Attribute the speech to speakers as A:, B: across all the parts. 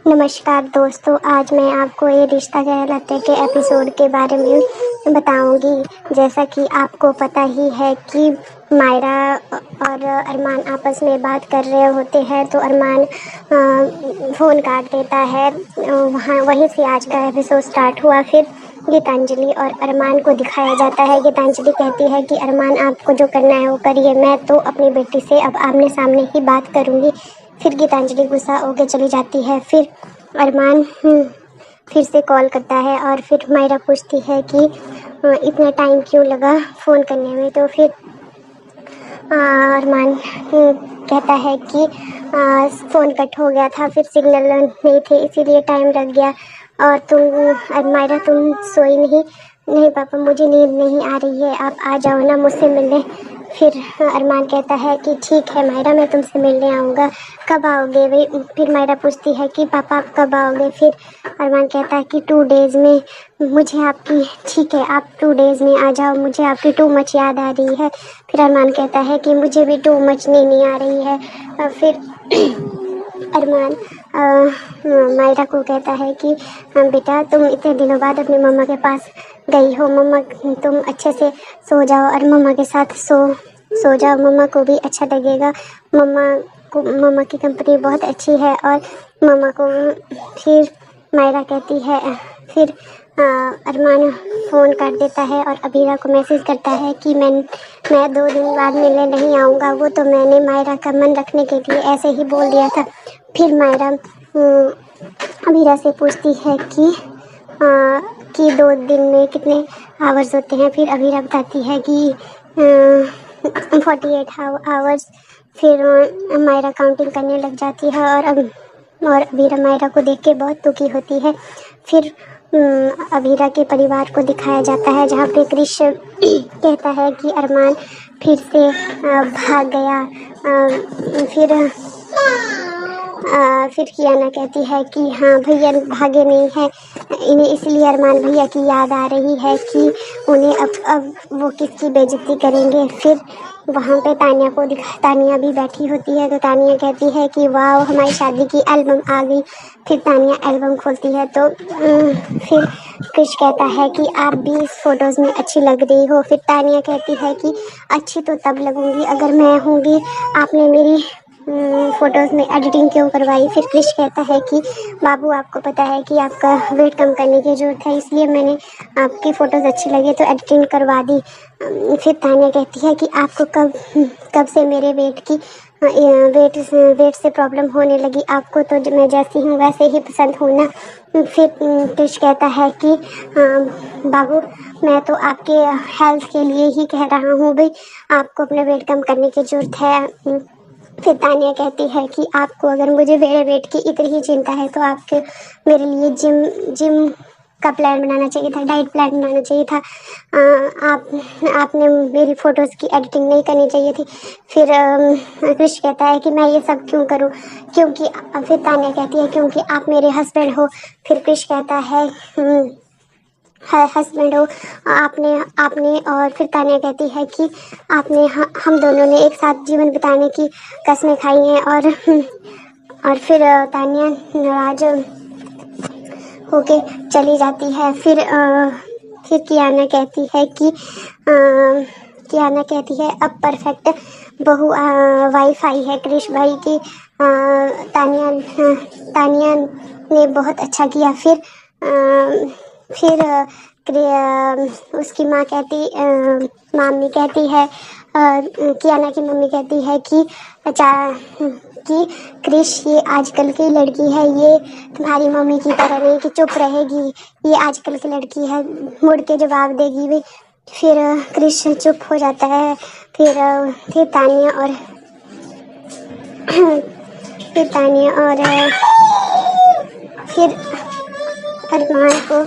A: नमस्कार दोस्तों, आज मैं आपको ये रिश्ता कहलाते के एपिसोड के बारे में बताऊंगी। जैसा कि आपको पता ही है कि मायरा और अरमान आपस में बात कर रहे होते हैं तो अरमान फ़ोन काट देता है। वहाँ वहीं से आज का एपिसोड स्टार्ट हुआ। फिर गीतांजलि और अरमान को दिखाया जाता है। गीतांजलि कहती है कि अरमान, आपको जो करना है वो करिए, मैं तो अपनी बेटी से अब आमने सामने ही बात करूँगी। फिर गीतांजलि गुस्सा होकर चली जाती है। फिर अरमान फिर से कॉल करता है और फिर मायरा पूछती है कि इतना टाइम क्यों लगा फ़ोन करने में। तो फिर अरमान कहता है कि फ़ोन कट हो गया था, फिर सिग्नल नहीं थे इसीलिए टाइम लग गया। और मायरा तुम सोई नहीं? नहीं पापा, मुझे नींद नहीं आ रही है, आप आ जाओ ना मुझसे मिलने। फिर अरमान कहता है कि ठीक है मायरा, मैं तुमसे मिलने आऊँगा, कब आओगे? वही फिर मायरा पूछती है कि पापा आप कब आओगे? फिर अरमान कहता है कि 2 डेज़ में। मुझे आपकी ठीक है, आप 2 डेज़ में आ जाओ, मुझे आपकी टू मच याद आ रही है। फिर अरमान कहता है कि मुझे भी टू मच नहीं आ रही है। फिर अरमान मायरा को कहता है कि बेटा, तुम इतने दिनों बाद अपनी मम्मा के पास गई हो, मम्मा तुम अच्छे से सो जाओ और मम्मा के साथ सो जाओ, मम्मा को भी अच्छा लगेगा। मम्मा की कंपनी बहुत अच्छी है। और मम्मा को फिर मायरा कहती है। फिर अरमान फ़ोन काट देता है और अबीरा को मैसेज करता है कि मैं 2 दिन बाद मिलने नहीं आऊँगा, वो तो मैंने मायरा का मन रखने के लिए ऐसे ही बोल दिया था। फिर मायरा अबीरा से पूछती है कि 2 दिन में कितने आवर्स होते हैं। फिर अबीरा बताती है कि 48 आवर्स। फिर मायरा काउंटिंग करने लग जाती है और अबीरा मायरा को देख के बहुत दुखी होती है। फिर अबीरा के परिवार को दिखाया जाता है, जहाँ पे क्रिश कहता है कि अरमान फिर से भाग गया। फिर कियाना कहती है कि हाँ भैया भागे नहीं है, इन्हें इसलिए अरमान भैया की याद आ रही है कि उन्हें अब वो किसकी बेइज्जती करेंगे। फिर वहाँ पे तानिया भी बैठी होती है तो तानिया कहती है कि वाह, हमारी शादी की एल्बम आ गई। फिर तानिया एल्बम खोलती है तो फिर क्रिश कहता है कि आप भी इस फोटोज़ में अच्छी लग रही हो। फिर तानिया कहती है कि अच्छी तो तब लगूंगी अगर मैं होंगी, आपने मेरी फ़ोटोज़ में एडिटिंग क्यों करवाई। फिर क्रिश कहता है कि बाबू, आपको पता है कि आपका वेट कम करने की ज़रूरत है, इसलिए मैंने आपकी फ़ोटोज़ अच्छी लगी तो एडिटिंग करवा दी। फिर तानिया कहती है कि आपको कब से मेरे वेट से प्रॉब्लम होने लगी, आपको तो मैं जैसी हूँ वैसे ही पसंद हूँ ना। फिर क्रिश कहता है कि बाबू, मैं तो आपके हेल्थ के लिए ही कह रहा हूँ भाई, आपको अपने वेट कम करने की ज़रूरत है। फिर तानिया कहती है कि आपको अगर मुझे मेरे वेट की इतनी ही चिंता है तो आपके मेरे लिए जिम का प्लान बनाना चाहिए था, डाइट प्लान बनाना चाहिए था। आपने मेरी फ़ोटोज़ की एडिटिंग नहीं करनी चाहिए थी। फिर क्रिश कहता है कि मैं ये सब क्यों करूं, क्योंकि फिर तानिया कहती है क्योंकि आप मेरे हस्बैंड हो। फिर क्रिश कहता है हस्बैंड हो आपने। और फिर तानिया कहती है कि हम दोनों ने एक साथ जीवन बिताने की कस्में खाई हैं। और फिर तानिया नाराज होके चली जाती है। फिर कियाना कहती है अब परफेक्ट बहू वाइफ आई है क्रिश भाई की। तानिया ने बहुत अच्छा किया। फिर उसकी मामी कहती है, कियाना की मम्मी कहती है कि क्रिश, ये आजकल की लड़की है, ये तुम्हारी मम्मी की तरह नहीं कि चुप रहेगी, ये आजकल की लड़की है, मुड़ के जवाब देगी भी। फिर क्रिश चुप हो जाता है। फिर तानिया और फिर अरमान को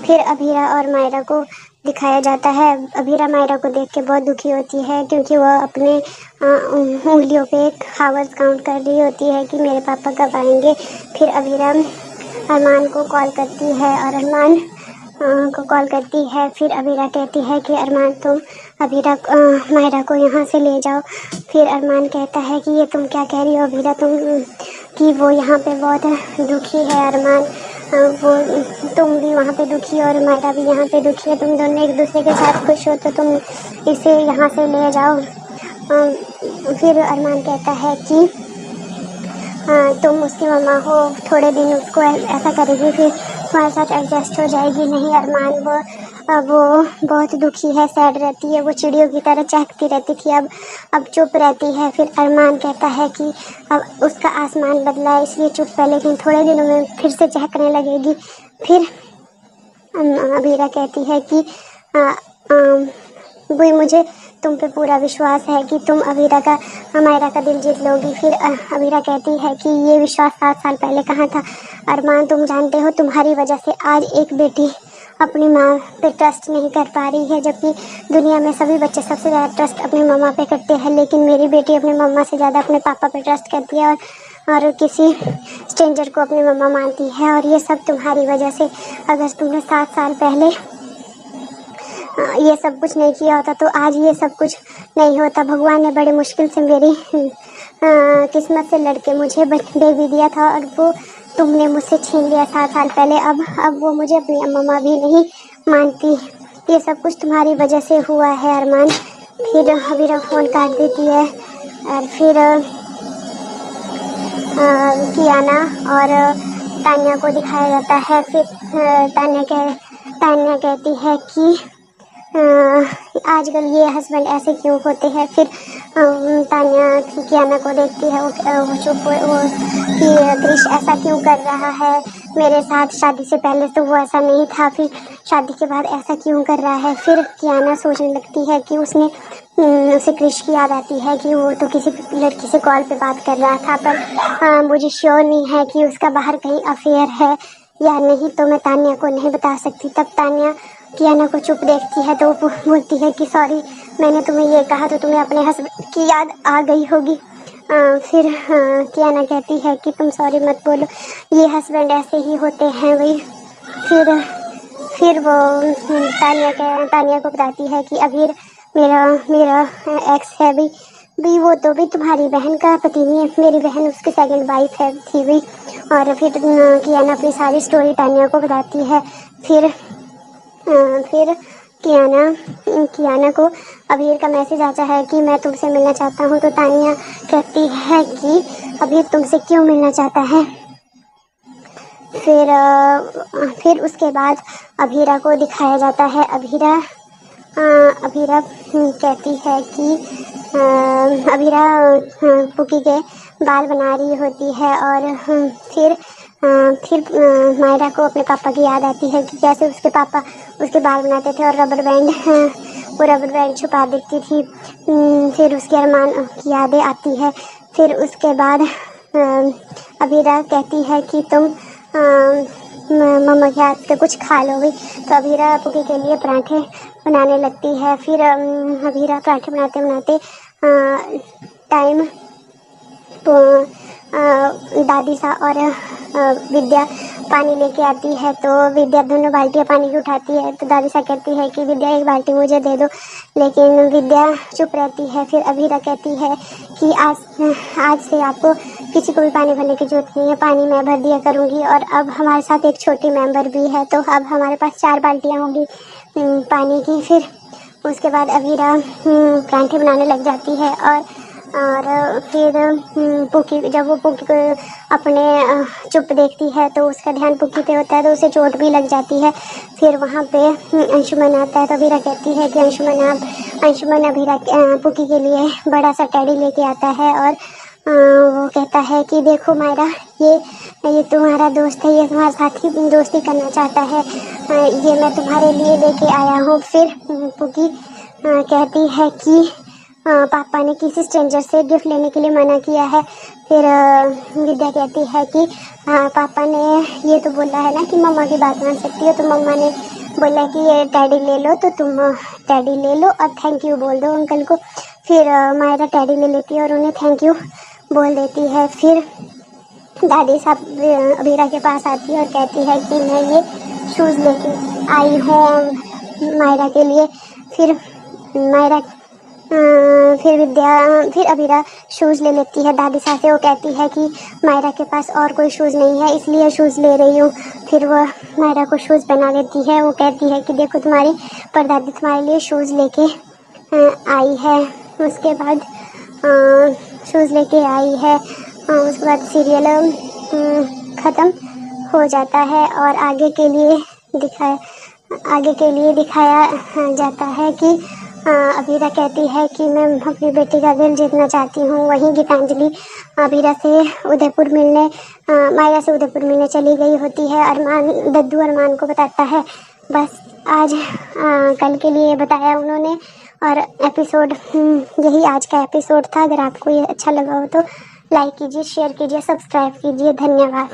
A: फिर अबीरा और मायरा को दिखाया जाता है। अबीरा मायरा को देख के बहुत दुखी होती है क्योंकि वह अपने उंगलियों पे हावर्स काउंट कर रही होती है कि मेरे पापा कब आएंगे। फिर अबीरा अरमान को कॉल करती है और फिर अबीरा कहती है कि अरमान, अबीरा मायरा को यहाँ से ले जाओ। फिर अरमान कहता है कि ये तुम क्या कह रही हो अबीरा, कि वो यहाँ पे बहुत दुखी है अरमान, वो तुम भी वहाँ पे दुखी हो और मायरा भी यहाँ पे दुखी है, तुम दोनों एक दूसरे के साथ खुश हो तो तुम इसे यहाँ से ले जाओ। फिर अरमान कहता है कि तुम उसकी मम्मा हो, थोड़े दिन उसको ऐसा करेगी फिर तुम्हारे साथ एडजस्ट हो जाएगी। नहीं अरमान, वो बहुत दुखी है, सैड रहती है, वो चिड़ियों की तरह चहकती रहती थी, अब चुप रहती है। फिर अरमान कहता है कि अब उसका आसमान बदला है इसलिए चुप है, लेकिन थोड़े दिनों में फिर से चहकने लगेगी। फिर अबीरा कहती है कि वही मुझे तुम पे पूरा विश्वास है कि तुम मायरा का दिल जीत लोगी। फिर अबीरा कहती है कि ये विश्वास 7 साल पहले कहाँ था अरमान, तुम जानते हो तुम्हारी वजह से आज एक बेटी अपनी माँ पे ट्रस्ट नहीं कर पा रही है, जबकि दुनिया में सभी बच्चे सबसे ज़्यादा ट्रस्ट अपनी मम्मा पे करते हैं, लेकिन मेरी बेटी अपनी मम्मा से ज़्यादा अपने पापा पे ट्रस्ट करती है और किसी स्ट्रेंजर को अपनी मम्मा मानती है, और ये सब तुम्हारी वजह से। अगर तुमने 7 साल पहले ये सब कुछ नहीं किया होता तो आज ये सब कुछ नहीं होता। भगवान ने बड़े मुश्किल से मेरी किस्मत से लड़के मुझे बेबी दिया था और वो तुमने मुझसे छीन लिया 7 साल पहले। अब वो मुझे अपनी मम्मा भी नहीं मानती। ये सब कुछ तुम्हारी वजह से हुआ है अरमान। फिर अबीरा फ़ोन काट देती है और फिर कियाना और तान्या को दिखाया जाता है। फिर तान्या कहती है कि आजकल ये हस्बैंड ऐसे क्यों होते हैं। फिर तान्या कियाना को देखती है, वो चुप वो कि क्रिश ऐसा क्यों कर रहा है मेरे साथ, शादी से पहले तो वो ऐसा नहीं था, फिर शादी के बाद ऐसा क्यों कर रहा है। फिर कियाना सोचने लगती है कि उसे क्रिश की याद आती है कि वो तो किसी लड़की से कॉल पे बात कर रहा था, पर मुझे श्योर नहीं है कि उसका बाहर कहीं अफेयर है या नहीं, तो मैं तान्या को नहीं बता सकती। तब तान्या कियाना को चुप देखती है तो वो बोलती है कि सॉरी, मैंने तुम्हें ये कहा तो तुम्हें अपने हस्बैंड की याद आ गई होगी। फिर कियाना कहती है कि तुम सॉरी मत बोलो, ये हस्बैंड ऐसे ही होते हैं वही। फिर वो तान्या को बताती है कि अबीर मेरा एक्स है भी वो तो भी तुम्हारी बहन का पति नहीं है, मेरी बहन उसकी सेकंड वाइफ है थी भी। और फिर कियाना अपनी सारी स्टोरी तान्या को बताती है। फिर कियाना को अबीर का मैसेज आता है कि मैं तुमसे मिलना चाहता हूँ, तो तान्या कहती है कि अबीर तुमसे क्यों मिलना चाहता है। फिर उसके बाद अबीरा को दिखाया जाता है। अबीरा कहती है कि अबीरा पुकी के बाल बना रही होती है और फिर मायरा को अपने पापा की याद आती है कि कैसे उसके पापा उसके बाल बनाते थे और वो रबर बैंड छुपा देती थी। फिर उसके अरमान की यादें आती है। फिर उसके बाद अबीरा कहती है कि तुम मम्मा के हाथ से कुछ खा लो भी, तो अबीरा पुकी के लिए पराठे बनाने लगती है। फिर अबीरा पराठे बनाते बनाते टाइम दादी सा और विद्या पानी लेके आती है, तो विद्या दोनों बाल्टियाँ पानी की उठाती है, तो दादी सा कहती है कि विद्या एक बाल्टी मुझे दे दो, लेकिन विद्या चुप रहती है। फिर अबीरा कहती है कि आज से आपको किसी को भी पानी भरने की जरूरत नहीं है, पानी मैं भर दिया करूँगी। और अब हमारे साथ एक छोटी मेंबर भी है, तो अब हमारे पास 4 बाल्टियाँ होंगी पानी की। फिर उसके बाद अबीरा पराठे बनाने लग जाती है और फिर जब वो पुकी को अपने चुप देखती है तो उसका ध्यान पुकी पे होता है, तो उसे चोट भी लग जाती है। फिर वहाँ पे अंशुमन आता है, तो अबीरा कहती है कि अंशुमन अबीरा पुकी के लिए बड़ा सा टेडी लेके आता है और वो कहता है कि देखो मायरा, ये तुम्हारा दोस्त है, ये तुम्हारे साथ ही दोस्ती करना चाहता है, ये मैं तुम्हारे लिए लेके आया हूँ। फिर पुकी कहती है कि पापा ने किसी स्ट्रेंजर से गिफ्ट लेने के लिए मना किया है। फिर विद्या कहती है कि पापा ने ये तो बोला है ना कि मम्मा की बात मान सकती हो, तो मम्मा ने बोला कि ये टैडी ले लो, तो तुम टैडी ले लो और थैंक यू बोल दो अंकल को। फिर मायरा टैडी ले लेती है और उन्हें थैंक यू बोल देती है। फिर दादी साहब अबीरा के पास आती है और कहती है कि मैं ये शूज़ लेके आई हूँ मायरा के लिए। फिर मायरा फिर अबीरा शूज़ ले लेती है दादी साथ से। वो कहती है कि मायरा के पास और कोई शूज़ नहीं है इसलिए शूज़ ले रही हूँ। फिर वह मायरा को शूज़ पहना देती है। वो कहती है कि देखो तुम्हारी परदादी तुम्हारे लिए शूज़ लेके आई है। उसके बाद शूज़ लेके आई है। उसके बाद सीरियल ख़त्म हो जाता है और आगे के लिए दिखाया जाता है कि अबीरा कहती है कि मैं अपनी बेटी का दिल जीतना चाहती हूँ। वहीं गीतांजलि अबीरा से उदयपुर मिलने मायरा से उदयपुर मिलने चली गई होती है। दद्दू अरमान को बताता है। बस आज कल के लिए बताया उन्होंने और एपिसोड यही आज का एपिसोड था। अगर आपको ये अच्छा लगा हो तो लाइक कीजिए, शेयर कीजिए, सब्सक्राइब कीजिए। धन्यवाद।